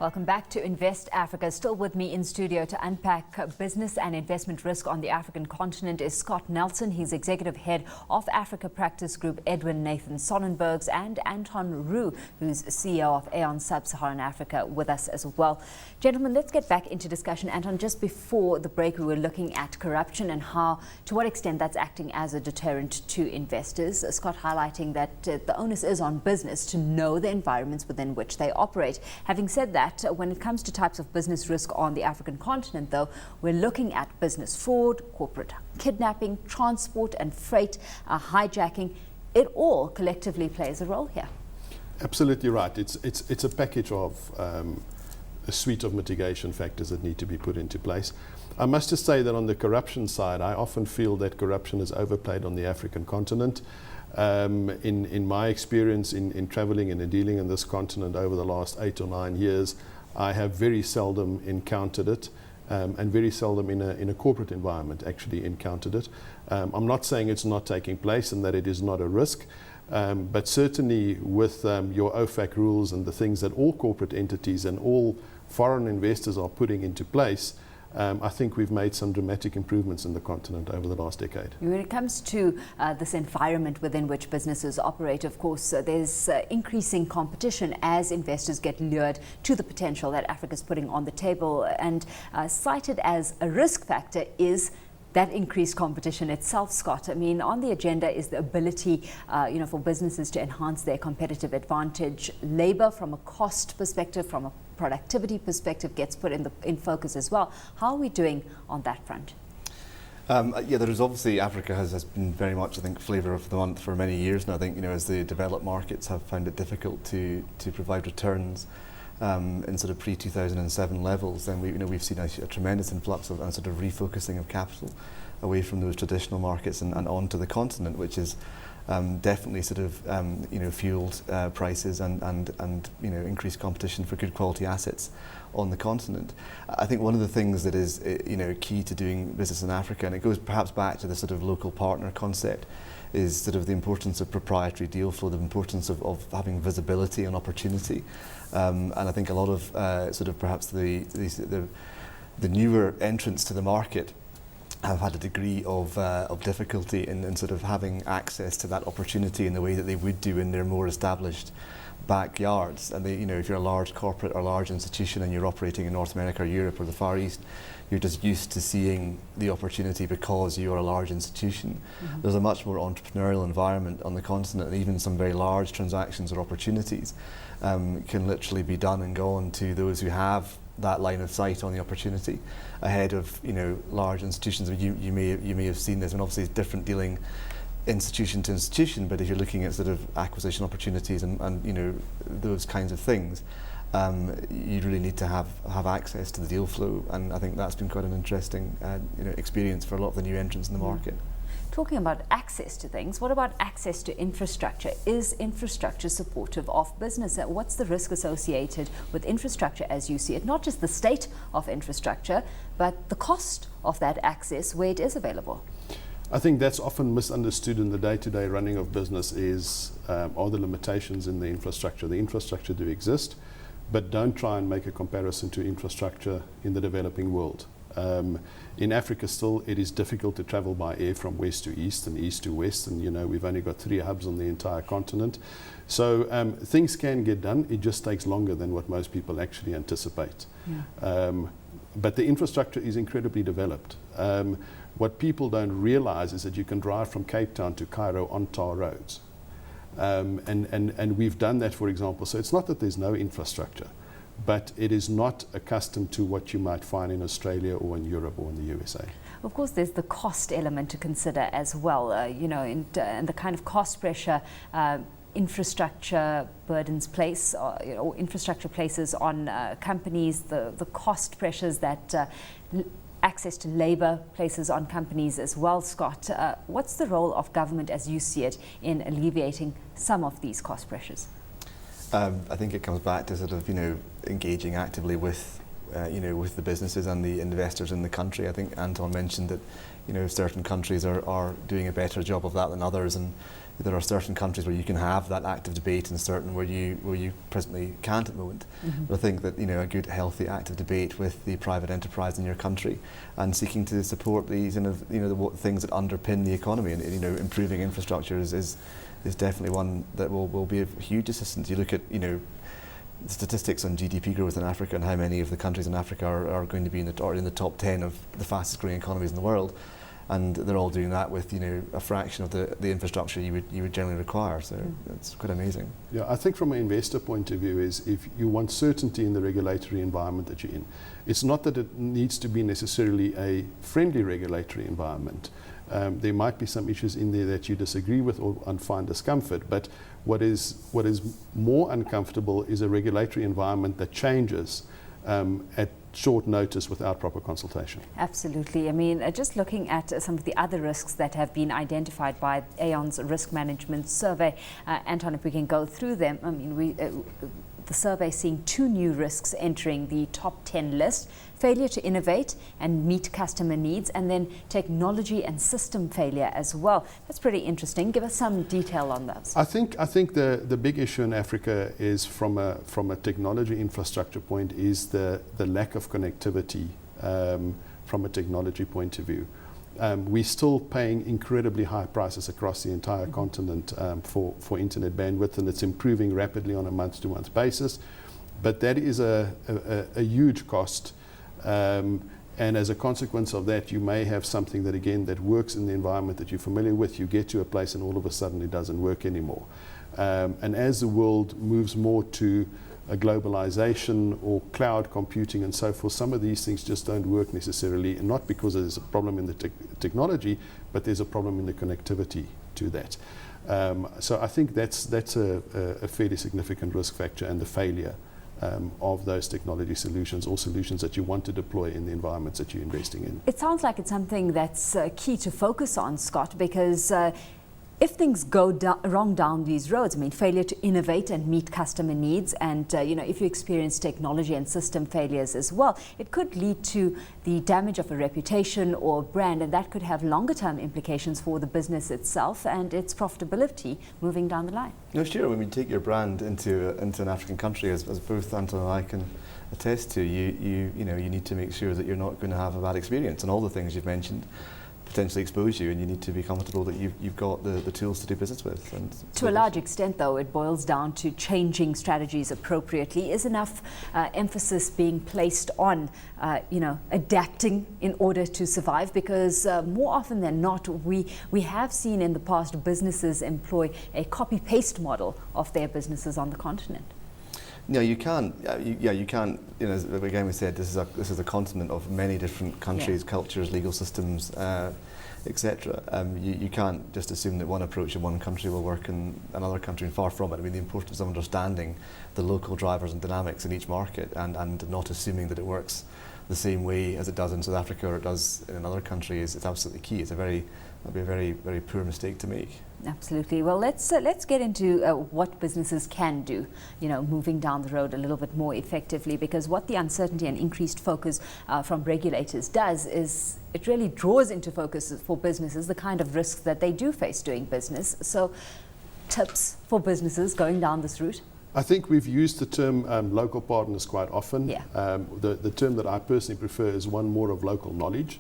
Welcome back to Invest Africa. Still with me in studio to unpack business and investment risk on the African continent is Scott Nelson. He's Executive Head of Africa Practice Group, Edwin Nathan Sonnenbergs, and Anton Roux, who's CEO of Aon Sub-Saharan Africa, with us as well. Gentlemen, let's get back into discussion. Anton, just before the break, we were looking at corruption and to what extent that's acting as a deterrent to investors. Scott highlighting that the onus is on business to know the environments within which they operate. Having said that, when it comes to types of business risk on the African continent, though, we're looking at business fraud, corporate kidnapping, transport and freight, hijacking. It all collectively plays a role here. Absolutely right. It's a package of a suite of mitigation factors that need to be put into place. I must just say that on the corruption side, I often feel that corruption is overplayed on the African continent. In my experience in traveling and in dealing in this continent over the last 8 or 9 years, I have very seldom encountered it, and very seldom in a corporate environment actually encountered it. I'm not saying it's not taking place and that it is not a risk, but certainly with your OFAC rules and the things that all corporate entities and all foreign investors are putting into place, I think we've made some dramatic improvements in the continent over the last decade. When it comes to this environment within which businesses operate, of course, there's increasing competition as investors get lured to the potential that Africa's putting on the table. And cited as a risk factor is that increased competition itself, Scott. I mean, on the agenda is the ability, for businesses to enhance their competitive advantage. Labor, from a cost perspective, from a productivity perspective, gets put in focus as well. How are we doing on that front? There is obviously, Africa has been very much, I think, flavour of the month for many years now. I think, as the developed markets have found it difficult to provide returns in sort of pre-2007 levels, then we've seen a tremendous influx of and sort of refocusing of capital away from those traditional markets and onto the continent, which is definitely sort of fueled prices and increased competition for good quality assets on the continent. I think one of the things that is key to doing business in Africa, and it goes perhaps back to the sort of local partner concept, is sort of the importance of proprietary deal flow, the importance of having visibility and opportunity. And I think a lot of sort of perhaps the newer entrants to the market have had a degree of difficulty in sort of having access to that opportunity in the way that they would do in their more established backyards. And if you're a large corporate or large institution and you're operating in North America or Europe or the Far East, you're just used to seeing the opportunity because you're a large institution. Mm-hmm. There's a much more entrepreneurial environment on the continent, and even some very large transactions or opportunities can literally be done and gone to those who have that line of sight on the opportunity ahead of large institutions. You may have seen this, and obviously it's different dealing institution to institution, but if you're looking at sort of acquisition opportunities and those kinds of things, you really need to have access to the deal flow, and I think that's been quite an interesting experience for a lot of the new entrants in the market. Talking about access to things, what about access to infrastructure? Is infrastructure supportive of business? What's the risk associated with infrastructure as you see it? Not just the state of infrastructure, but the cost of that access where it is available. I think that's often misunderstood in the day-to-day running of business is are the limitations in the infrastructure. The infrastructure do exist, but don't try and make a comparison to infrastructure in the developing world. In Africa still, it is difficult to travel by air from west to east and east to west, and we've only got 3 hubs on the entire continent. So things can get done, it just takes longer than what most people actually anticipate. Yeah. But the infrastructure is incredibly developed. What people don't realize is that you can drive from Cape Town to Cairo on tar roads. And we've done that, for example. So it's not that there's no infrastructure, but it is not accustomed to what you might find in Australia or in Europe or in the USA. Of course, there's the cost element to consider as well, and the kind of cost pressure infrastructure burdens place, or infrastructure places on companies, the cost pressures that access to labor places on companies as well. Scott, what's the role of government as you see it in alleviating some of these cost pressures? I think it comes back to sort of engaging actively with with the businesses and the investors in the country. I think Anton mentioned that, certain countries are doing a better job of that than others, and there are certain countries where you can have that active debate and certain where you presently can't at the moment. Mm-hmm. But I think that a good, healthy, active debate with the private enterprise in your country and seeking to support these the things that underpin the economy and improving infrastructure is definitely one that will be of huge assistance. You look at the statistics on GDP growth in Africa and how many of the countries in Africa are going to be in the top 10 of the fastest growing economies in the world. And they're all doing that with a fraction of the infrastructure you would generally require. So it's quite amazing. Yeah, I think from an investor point of view is if you want certainty in the regulatory environment that you're in, it's not that it needs to be necessarily a friendly regulatory environment. There might be some issues in there that you disagree with or find discomfort, but what is more uncomfortable is a regulatory environment that changes at short notice without proper consultation. Absolutely. I mean, just looking at some of the other risks that have been identified by Aon's risk management survey, Anton, if we can go through them. I mean, the survey seeing 2 new risks entering the top 10 list: failure to innovate and meet customer needs, and then technology and system failure as well. That's pretty interesting. Give us some detail on those. I think the big issue in Africa is from a technology infrastructure point is the lack of connectivity from a technology point of view. We're still paying incredibly high prices across the entire continent for internet bandwidth, and it's improving rapidly on a month-to-month basis. But that is a huge cost, and as a consequence of that, you may have something that works in the environment that you're familiar with. You get to a place, and all of a sudden, it doesn't work anymore. And as the world moves more to a globalization or cloud computing and so forth, some of these things just don't work necessarily, and not because there's a problem in the technology, but there's a problem in the connectivity to that. So I think that's a fairly significant risk factor, and the failure of those technology solutions or solutions that you want to deploy in the environments that you're investing in. It sounds like it's something that's key to focus on, Scott, because if things go wrong down these roads, I mean, failure to innovate and meet customer needs, and if you experience technology and system failures as well, it could lead to the damage of a reputation or brand, and that could have longer-term implications for the business itself and its profitability moving down the line. No, sure. When you take your brand into an African country, as both Anton and I can attest to, you need to make sure that you're not going to have a bad experience, and all the things you've mentioned potentially expose you, and you need to be comfortable that you've got the tools to do business with. And to a large extent, though, it boils down to changing strategies appropriately. Is enough emphasis being placed on adapting in order to survive? Because more often than not, we have seen in the past businesses employ a copy-paste model of their businesses on the continent. No, you can't. You can't. Again, we said this is a continent of many different countries, cultures, legal systems, etc. You can't just assume that one approach in one country will work in another country, and far from it. I mean, the importance of understanding the local drivers and dynamics in each market, and not assuming that it works the same way as it does in South Africa or it does in another country is absolutely key. That'd be a very, very poor mistake to make. Absolutely. Well, let's get into what businesses can do, moving down the road a little bit more effectively, because what the uncertainty and increased focus from regulators does is it really draws into focus for businesses the kind of risks that they do face doing business. So tips for businesses going down this route? I think we've used the term local partners quite often. Yeah. The term that I personally prefer is one more of local knowledge.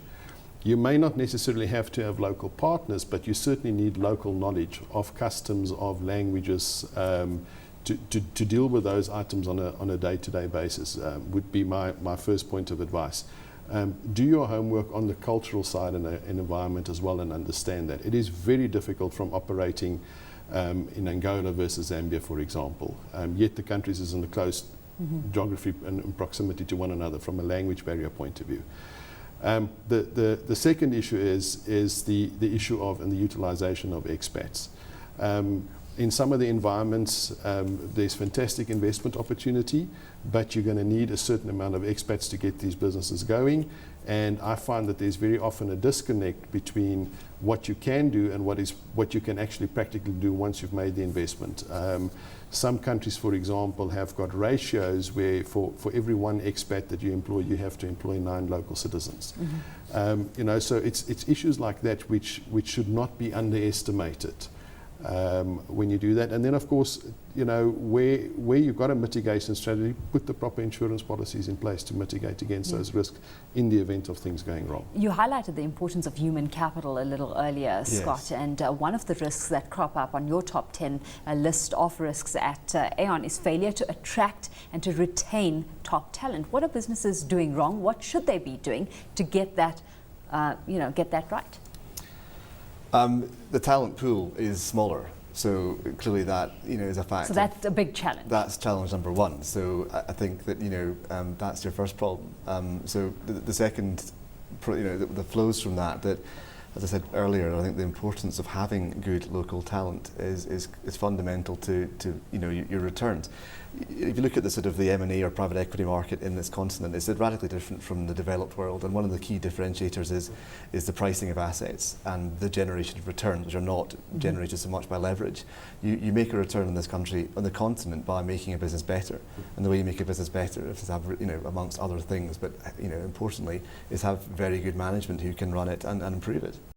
You may not necessarily have to have local partners, but you certainly need local knowledge of customs, of languages, to deal with those items on a day-to-day basis would be my first point of advice. Do your homework on the cultural side and environment as well, and understand that. It is very difficult from operating in Angola versus Zambia, for example. Yet the countries is in the close geography and proximity to one another from a language barrier point of view. The second issue is the issue of and the utilization of expats. In some of the environments, there's fantastic investment opportunity, but you're going to need a certain amount of expats to get these businesses going. And I find that there's very often a disconnect between what you can do and what you can actually practically do once you've made the investment. Some countries, for example, have got ratios where for every one expat that you employ, you have to employ 9 local citizens. So it's issues like that which should not be underestimated when you do that. And then, of course, where you've got a mitigation strategy, put the proper insurance policies in place to mitigate against those risks in the event of things going wrong. You highlighted the importance of human capital a little earlier, Scott, and one of the risks that crop up on your top 10 list of risks at Aon is failure to attract and to retain top talent. What are businesses doing wrong? What should they be doing to get that, get that right? The talent pool is smaller, so clearly that is a factor. So that's a big challenge. That's challenge number one. So I think that that's your first problem. So the second, the flows from that. As I said earlier, I think the importance of having good local talent is fundamental to your returns. If you look at the sort of the M&A or private equity market in this continent, it's radically different from the developed world, and one of the key differentiators is the pricing of assets and the generation of returns, which are not generated so much by leverage. You make a return in this country, on the continent, by making a business better, and the way you make a business better is to have, amongst other things, but importantly, is have very good management who can run it and improve it.